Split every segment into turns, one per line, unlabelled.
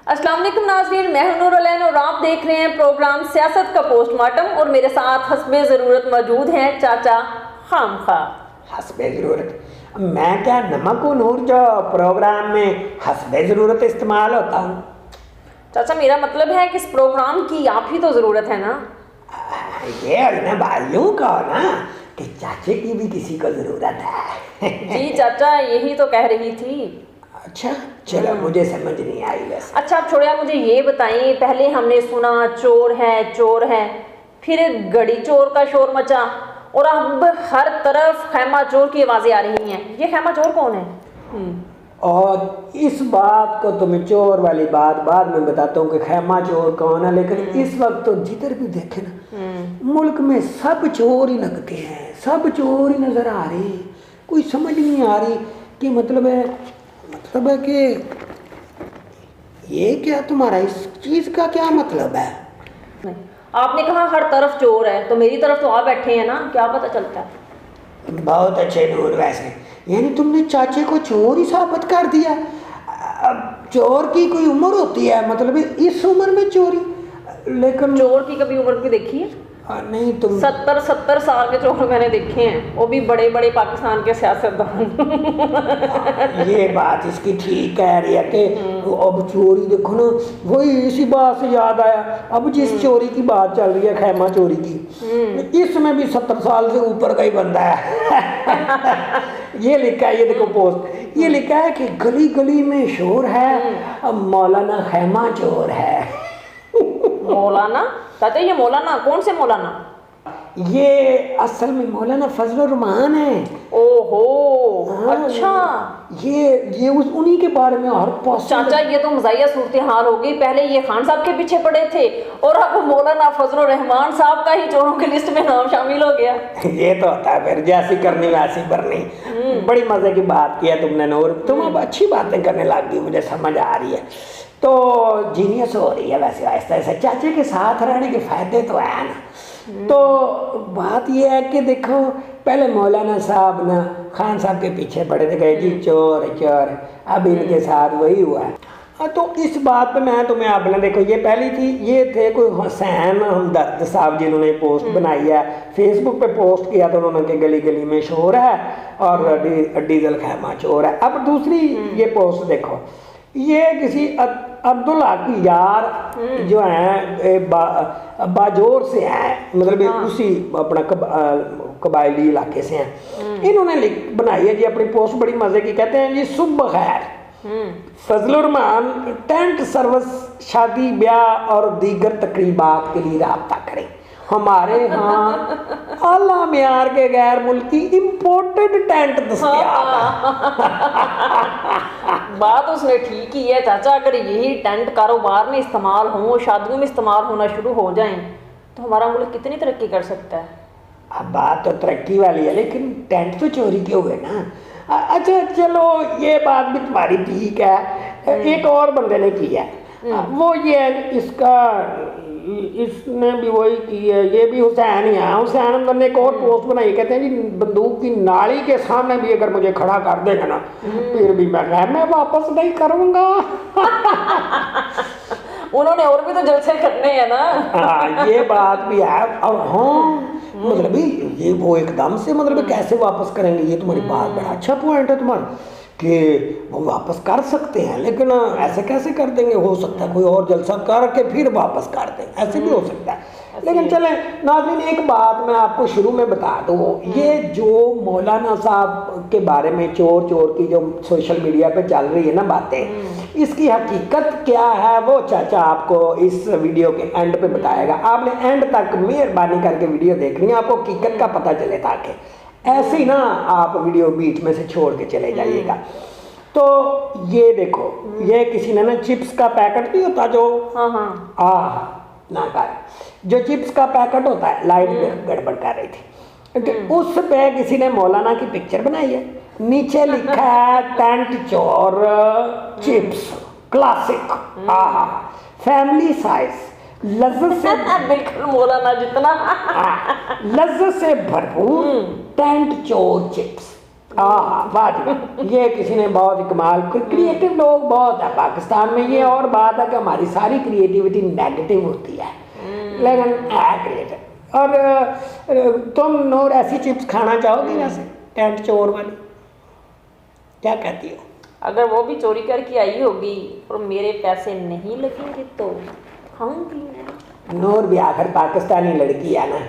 अस्सलाम वालेकुम नाज़रीन, मैं हूं नूर अलैन और आप देख रहे हैं प्रोग्राम सियासत का पोस्टमार्टम। और मेरे साथ हस्बे ज़रूरत मौजूद हैं चाचा खामखा।
हस्बे ज़रूरत मैं क्या नमक हूँ नूर जो प्रोग्राम में हस्बे ज़रूरत इस्तेमाल होता हूँ?
चाचा मेरा मतलब है कि इस प्रोग्राम की आप ही तो ज़रूरत है ना।
ये ना भाइयों का ना कि चाचे की भी किसी को ज़रूरत है।
जी चाचा यही तो कह रही थी।
अच्छा चलो मुझे समझ नहीं आई वैसे।
अच्छा आप छोड़िए, मुझे ये बताइए, पहले हमने सुना चोर है, फिर गड़ी चोर का शोर मचा और अब हर तरफ खैमा चोर की आवाज़ें आ रही हैं। ये खैमा चोर कौन है?
और इस बात को तुम्हें चोर वाली बात बाद में बताता हूँ कि खैमा चोर कौन है, लेकिन इस वक्त तो जिधर भी देखे ना मुल्क में सब चोर ही लगते हैं, सब चोर ही नज़र आ रहे हैं। कोई समझ नहीं आ रही कि मतलब है कि ये क्या तुम्हारा इस चीज़ का क्या मतलब है?
आपने कहा हर तरफ चोर है, तो मेरी तरफ तो आप बैठे हैं ना, क्या पता चलता है।
बहुत अच्छे नूर, वैसे यानी तुमने चाचे को चोर ही साबित कर दिया। अब चोर की कोई उम्र होती है, मतलब इस उम्र में चोरी? लेकिन
चोर की कभी उम्र भी देखी है?
नहीं तुम
70 साल के चोर मैंने देखे हैं, वो भी बड़े बड़े पाकिस्तान के सियासतदान।
ये बात इसकी ठीक कह रही है कि अब चोरी देखो ना, वही इसी बात से याद आया, अब जिस चोरी की बात चल रही है खैमा चोरी की, इसमें भी 70 साल से ऊपर का ही बंदा है। ये लिखा है, ये देखो पोस्ट, ये लिखा है कि गली गली में शोर है, अब मौलाना खैमा चोर है।
मौलाना? चाचा ये मौलाना कौन से मौलाना?
ये असल में मौलाना फजलुर रहमान है।
ओहो
हाँ,
अच्छा,
ये उन्हीं के बारे में और पोस्ट।
चाचा ये तो मज़ाहिया सूरत हाल हो गई, पहले ये खान साहब के पीछे पड़े थे और अब मौलाना फजलुर रहमान साहब का ही चोरों की लिस्ट में नाम शामिल हो गया।
ये तो होता है फिर, जैसी करनी वैसी भरनी। बड़ी मजे की बात किया तुमने नूर, तुम अब अच्छी बातें करने लग गई, मुझे समझ आ रही है। तो जीनियस हो रही है वैसे आहिस्ता आहिस्ता। चाचे के साथ रहने के फायदे तो है ना। तो बात यह है कि देखो पहले मौलाना साहब ना खान साहब के पीछे पड़े थे, गए जी चोर चोर, अब इनके साथ वही हुआ है। तो इस बात पे मैं तुम्हें आपने देखो, ये पहली थी, ये थे कोई हुसैन हमदर्द साहब जिन्होंने पोस्ट बनाई है, फेसबुक पे पोस्ट किया तो उन्होंने कि गली गली में शोर है और डीजल खैमा चोर है। अब दूसरी ये पोस्ट देखो, ये किसी अब्दुल हक यार जो है बाजोर से हैं, मतलब उसी अपना कबायली इलाके से हैं। इन्होंने बनाई है जी अपनी पोस्ट, बड़ी मज़े की, कहते हैं जी सुबह खैर, फजलुर रहमान टेंट सर्विस शादी ब्याह और दीगर तकरीबात के लिए रब्ता करें, हमारे यहाँ आला मेयार के गैर मुल्की इम्पोर्टेड टेंट दस्तयाब है।
बात उसने ठीक ही है चाचा, अगर यही टेंट कारोबार में इस्तेमाल हो, शादियों में इस्तेमाल होना शुरू हो जाएं तो हमारा मुल्क कितनी तरक्की कर सकता है।
अब बात तो तरक्की वाली है, लेकिन टेंट तो चोरी के हुए ना। अच्छा चलो ये बात भी तुम्हारी ठीक है। एक और बंदे ने की है, वो ये है, इसने भी वही की है, ये भी हुसैन ही है। हुसैन अंदर ने एक और पोस्ट बनाई, कहते हैं जी बंदूक की नाली के सामने भी अगर मुझे खड़ा कर देगा ना फिर भी मैं वापस नहीं करूँगा।
उन्होंने और भी तो जलसे करने हैं ना।
हाँ ये बात भी है। और हाँ मतलब ये वो एकदम से मतलब कैसे वापस करेंगे, ये तुम्हारी बात बड़ा अच्छा पॉइंट है तुम्हारा कि वो वापस कर सकते हैं, लेकिन ऐसे कैसे कर देंगे? हो सकता है कोई और जलसा करके फिर वापस कर दें, ऐसे भी हो सकता है। लेकिन चले नाज़रीन, एक बात मैं आपको शुरू में बता दूँ, ये जो मौलाना साहब के बारे में चोर चोर की जो सोशल मीडिया पे चल रही है ना बातें, इसकी हकीकत क्या है वो चाचा आपको इस वीडियो के एंड पे बताएगा। आपने एंड तक मेहरबानी करके वीडियो देखनी है, आपको हकीकत का पता चले, ताकि ऐसे ही ना आप वीडियो बीच में से छोड़ के चले जाइएगा। तो ये देखो, ये किसी ने ना चिप्स का पैकेट नहीं होता जो, ना कर, जो चिप्स का पैकेट होता है, लाइट गड़बड़ कर रही थी, उस पे किसी ने मौलाना की पिक्चर बनाई है, नीचे लिखा है टेंट चोर चिप्स क्लासिक, फैमिली साइज, लज्जत से
बिल्कुल मौलाना जितना
लज्जत से भरपूर टेंट चोर चिप्स। हाँ वाह, ये किसी ने बहुत ही कमाल, क्रिएटिव लोग बहुत है पाकिस्तान में। ये और बात है कि हमारी सारी क्रिएटिविटी नेगेटिव होती है, लेकिन है क्रिएटिव। और तुम नूर ऐसी चिप्स खाना चाहोगी वैसे टेंट चोर वाली, क्या कहती हो?
अगर वो भी चोरी करके आई होगी और मेरे पैसे नहीं लगेंगे तो खाऊंगी मैं।
नूर भी आखिर पाकिस्तानी लड़की है ना,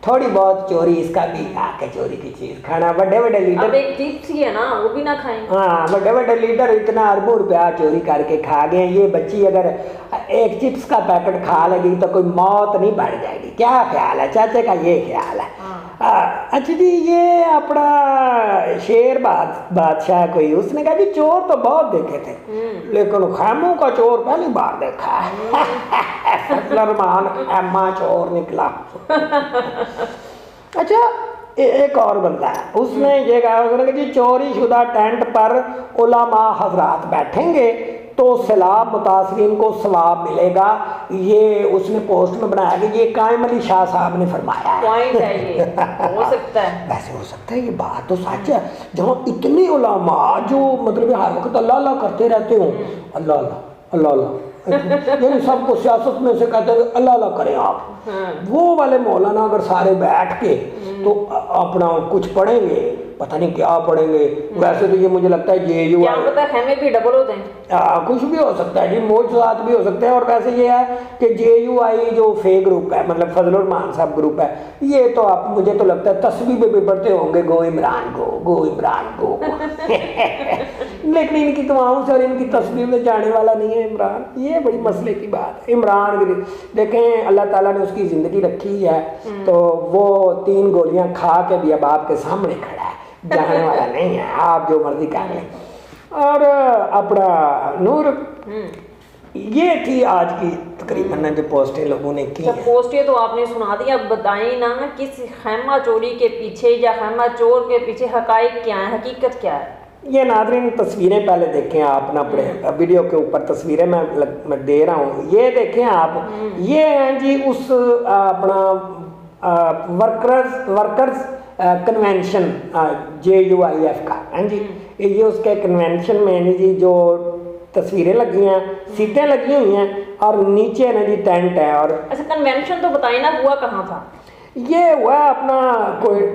थोड़ी बहुत चोरी इसका भी आके चोरी की चीज खाना। बड़े बड़े
अब
लीडर,
एक चिप्स ही है ना, वो भी ना खाएं।
हाँ बड़े बड़े लीडर इतना अरबों रुपया चोरी करके खा गए। ये बच्ची अगर एक चिप्स का पैकेट खा लेगी तो कोई मौत नहीं बढ़ जाएगी। क्या ख्याल है चाचे का? ये ख्याल है। अच्छा जी, ये अपना शेर बादशाह कोई, उसने कहा जी चोर तो बहुत देखे थे लेकिन खैमों का चोर पहली बार देखा है। फजलरमान खैमा चोर निकला। अच्छा एक और बंदा है, उसने ये कहा, उसने कहा जी चोरी शुदा टेंट पर उलमा हजरात बैठेंगे तो सलाब मुतासरीन को सवाब मिलेगा। ये उसने पोस्ट में बनाया कि ये कायम अली शाह साहब ने फरमाया है।
पॉइंट है ये, हो सकता है।
वैसे हो सकता है, ये बात तो सच है। जहाँ इतने उलमा जो मतलब हर वक्त अल्लाह अल्लाह करते रहते हो, अल्लाह अल्लाह अल्लाह अल्लाह, यानी सबको सियासत में से कहते हैं अल्लाह अल्लाह करें आप, वो वाले मौलाना अगर सारे बैठ के तो अपना कुछ पढ़ेंगे, पता नहीं क्या पढ़ेंगे। वैसे तो ये मुझे लगता है JU
क्या पता खेमे भी डबल होते हैं,
कुछ भी हो सकता है जी, मौजूदात भी हो सकते हैं। और वैसे ये है कि JUI जो फे ग्रुप है, मतलब फजलुररहमान साहब ग्रुप है, ये तो आप, मुझे तो लगता है तस्वीर भी पढ़ते होंगे, गो इमरान गो इमरान गो। लेकिन इनकी दुआओं से और इनकी तस्वीर में जाने वाला नहीं है इमरान। ये बड़ी मसले की बात है। इमरान देखें, अल्लाह ताला ने उसकी ज़िंदगी रखी है तो वो 3 गोलियां खा के भी अब आपके सामने खड़ा है, जाने वाला नहीं है, आप जो मर्जी कर लें। और अपना नूर, ये थी आज की तकरीबन जो पोस्टें लोगों ने की।
पोस्टें तो आपने सुना दी, अब बताएं ना किस खैमा चोरी के पीछे या खैमा चोर के पीछे हकाइक क्या है, हकीकत क्या है?
ये नाज़रीन तस्वीरें पहले देखें आप ना, अपने वीडियो के ऊपर तस्वीरें मैं दे रहा हूँ, ये देखें आप। ये हैं जी उस अपना वर्कर्स कन्वेंशन JUIF का, हैं जी, ये उसके कन्वेंशन में जी जो तस्वीरें लगी हैं, सीटें लगी हुई हैं और नीचे ना जी टेंट है। और
अच्छा कन्वेंशन तो बताइए ना, हुआ कहाँ था?
ये हुआ अपना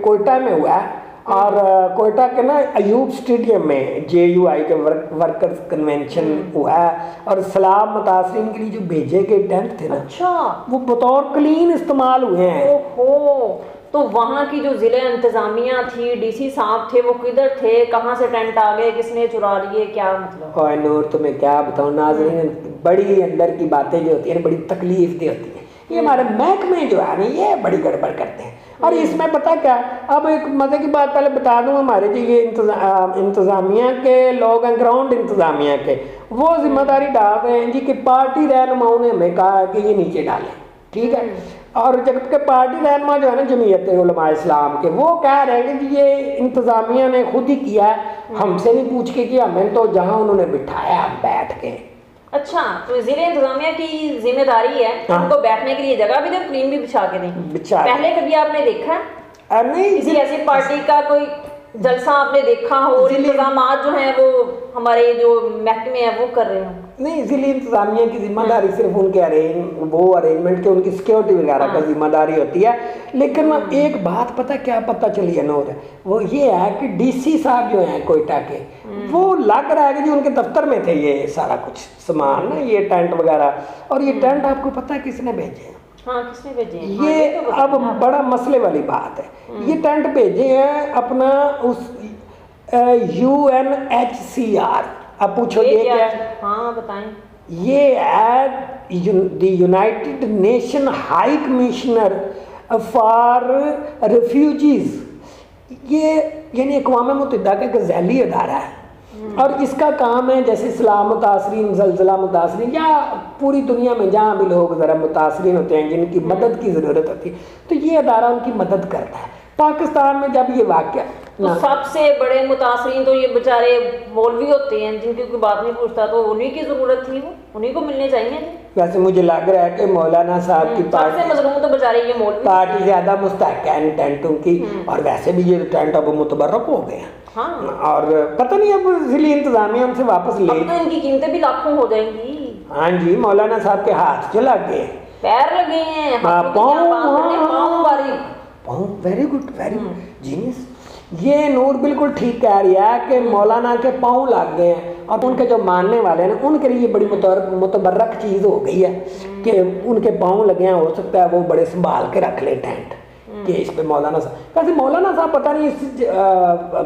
कोयटा में हुआ है, और कोयटा के ना अयूब स्टेडियम में JUI के वर्कर्स कन्वेंशन हुआ है। और सलाब मुतासरीन के लिए जो भेजे गए टेंट थे ना,
अच्छा,
वो बतौर क्लीन इस्तेमाल हुए हैं।
ओहो, तो वहाँ की जो ज़िले इंतज़ामिया थी, DC साहब थे, वो किधर थे, कहाँ से टेंट आ गए, किसने चुरा लिए, क्या मतलब?
और नूर तुम्हें क्या बताऊँ नाज़रीन, बड़ी अंदर की बातें जो होती है बड़ी तकलीफ दी होती है। ये हमारे महकमे जो है ना, ये बड़ी गड़बड़ करते हैं। और इसमें पता क्या, अब एक मज़े की बात पहले बता दूं, हमारे जो ये इंतज़ामिया के लोग हैं, ग्राउंड इंतज़ामिया के, वो जिम्मेदारी डाल रहे हैं जी कि पार्टी रहनुमाओं ने हमें कहा है कि ये नीचे डालें, ठीक है। और जबकि पार्टी रहनुमा जो है ना जमीयत उलमा इस्लाम के, वो कह रहे हैं कि ये इंतज़ामिया ने खुद ही किया है, हमसे नहीं पूछ के किया, हमें तो जहाँ उन्होंने बिठाया हम बैठ के।
अच्छा, तो जिले इंतजामिया की जिम्मेदारी है उनको बैठने के लिए जगह भी दें, क्लीन भी बिछा के दें। पहले कभी आपने देखा
नहीं
किसी ऐसी पार्टी का कोई जलसा आपने देखा हो और इंतजामात जो हैं वो हमारे जो महकमे हैं वो कर रहे हो?
नहीं, इसलिए इंतजामिया की जिम्मेदारी सिर्फ उनके अरेंजमेंट के, उनकी सिक्योरिटी वगैरह का जिम्मेदारी होती है। लेकिन एक बात क्या पता चली है नूर, वो ये है कि DC साहब जो हैं कोयटा के, वो लग रहा है कि जो उनके दफ्तर में थे ये सारा कुछ सामान ना, ये टेंट वगैरह। और ये टेंट आपको पता है किसने भेजे?
हाँ, किसने भेजे?
ये तो अब बड़ा मसले वाली बात है। ये टेंट भेजे हैं अपना उस UNHCR। अब पूछो ये क्या है?
हाँ बताएं।
ये है the United nation high commissioner for refugees. ये यानी अक़वाम मुत्तहिदा का एक ज़ैली अदारा है और इसका काम है जैसे सलाम मुतासरीन, ज़लज़ला मुतासरीन या पूरी दुनिया में जहाँ भी लोग ज़रा मुतासरीन होते हैं जिनकी मदद की ज़रूरत होती है, तो ये अदारा उनकी मदद करता है। पाकिस्तान में जब ये वाक़या
तो सबसे बड़े मुतासरीन तो ये बेचारे मौलवी होते हैं जिनकी कोई बात नहीं पूछता, तो उन्हीं की जरूरत थी, वो उन्हीं को मिलने चाहिए।
वैसे मुझे लग रहा है कि मौलाना साहब की
सबसे मजलूम तो बेचारे ये मौलवी
पार्टी ज्यादा मुस्तहक है इन टेंटों की, और वैसे भी ये टेंट अब मुतबर्रक हो गए हैं।
हाँ।
और पता नहीं अब जिली इंतजामिया हमसे वापस ले,
अब तो इनकी कीमतें भी लाखों हो जाएंगी।
हाँ जी, मौलाना साहब के हाथ जो लग गए,
पैर लगे हैं,
पाँव, वेरी गुड, वेरी जीनियस। ये नूर बिल्कुल ठीक कह रही है कि मौलाना के पाँव लग गए हैं, और उनके जो मानने वाले हैं उनके लिए बड़ी मुतबर्रक चीज़ हो गई है कि उनके पाँव लगे हैं। हो सकता है वो बड़े संभाल के रख ले टेंट कि इस पे मौलाना साहब, वैसे मौलाना साहब पता नहीं इस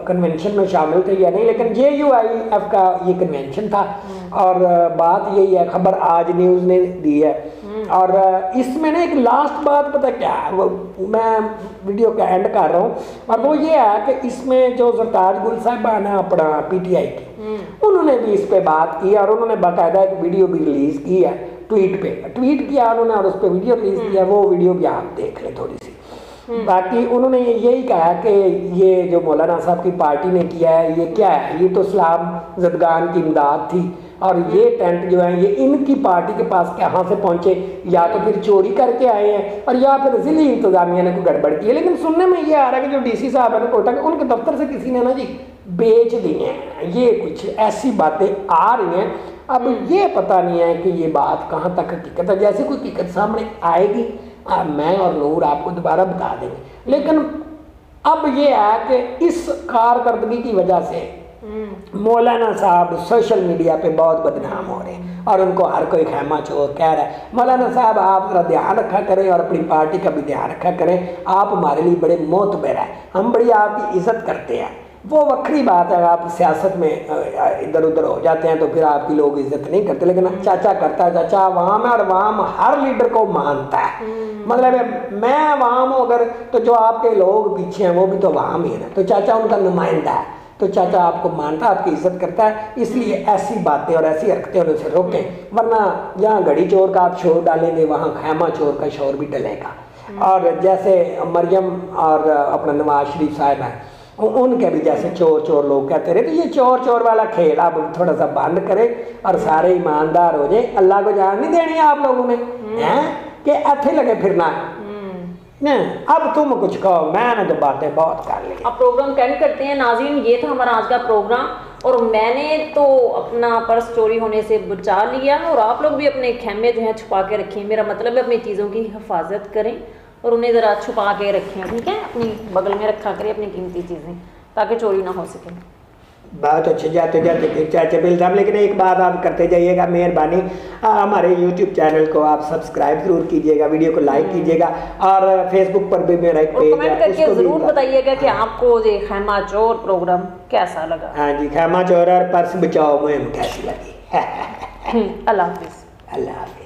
कन्वेंशन में शामिल थे या नहीं, लेकिन JUIF का ये कन्वेंशन था, और बात यही है, खबर आज न्यूज़ ने दी है। और इसमें ना एक लास्ट बात पता क्या है, वो मैं वीडियो का एंड कर रहा हूँ, और वो ये है कि इसमें जो ज़रताज गुल साहिबान है अपना PTI की, उन्होंने भी इस पे बात की, और उन्होंने बाकायदा एक वीडियो भी रिलीज़ की है, ट्वीट किया उन्होंने, और उस पर वीडियो रिलीज़ किया। वो वीडियो भी आप देख लें थोड़ी सी। बाकी उन्होंने यही कहा कि ये जो मौलाना साहब की पार्टी ने किया है, ये क्या है, ये तो इस्लाम ज़दगान की इमदाद थी, और ये टेंट जो है ये इनकी पार्टी के पास कहाँ से पहुँचे, या तो फिर चोरी करके आए हैं, और या फिर ज़िली इंतज़ामिया ने कोई गड़बड़ की है। लेकिन सुनने में ये आ रहा है कि जो DC साहब है ना कोटा के, उनके दफ्तर से किसी ने ना जी बेच दिए हैं, ये कुछ ऐसी बातें आ रही हैं। अब ये पता नहीं है कि ये बात कहाँ तक हकीकत है। जैसे कोई हकीकत सामने आएगी मैं और नूर आपको दोबारा बता देंगे, लेकिन अब ये है कि इस कारकर्दगी की वजह से मौलाना साहब सोशल मीडिया पे बहुत बदनाम हो रहे हैं, और उनको हर कोई खैमा चोर कह रहा है। मौलाना साहब आप जरा ध्यान रखा करें, और अपनी पार्टी का भी ध्यान रखा करें। आप हमारे लिए बड़े मोतबर हैं, हम बड़ी आपकी इज्जत करते हैं। वो वक्री बात है, आप सियासत में इधर उधर हो जाते हैं तो फिर आपकी लोग इज्जत नहीं करते, लेकिन चाचा करता है, चाचा अवाम है, और अवाम हर लीडर को मानता है। मतलब मैं अवाम हूँ अगर, तो जो आपके लोग पीछे हैं वो भी तो अवाम ही है ना, तो चाचा उनका नुमाइंदा है, तो चाचा आपको मानता है, आपकी इज्जत करता है। इसलिए ऐसी बातें और ऐसी हरकतें होने से रोकें, वरना जहाँ घड़ी चोर का आप शोर डालेंगे वहाँ खैमा चोर का शोर भी डलेगा। और जैसे मरियम और अपना नवाज शरीफ साहब हैं, उनके भी जैसे चोर चोर लोग कहते रहे, तो ये चोर चोर वाला खेल आप थोड़ा सा बंद करें और सारे ईमानदार हो जाए। अल्लाह को जान नहीं देनी आप लोगों ने, हैं कि ऐसे लगे फिरना। अब तुम कुछ कहो, मैंने तो बातें बहुत कर ली।
अब प्रोग्राम कैंड करते हैं नाज़रीन, ये था हमारा आज का प्रोग्राम, और मैंने तो अपना पर्स चोरी होने से बचा लिया, और आप लोग भी अपने खेमे जो हैं छुपा के रखें। मेरा मतलब है अपनी चीज़ों की हिफाजत करें और उन्हें ज़रा छुपा के रखें, ठीक है, अपनी बगल में रखा करें अपनी कीमती चीज़ें, ताकि चोरी ना हो सके।
बहुत अच्छे, जाते जाते फिर चाचा बिल साहब, लेकिन एक बात आप करते जाइएगा, मेहरबानी हमारे YouTube चैनल को आप सब्सक्राइब जरूर कीजिएगा, वीडियो को लाइक कीजिएगा, और फेसबुक पर भी मेरा एक पेज है,
कमेंट करके जरूर बताइएगा कि आपको ये खैमा चोर प्रोग्राम कैसा लगा।
हाँ जी, खैमा चोर और पर्स बचाओ मुहिम कैसी लगी।
अल्लाह हाफिज़।
अल्लाह हाफिज़।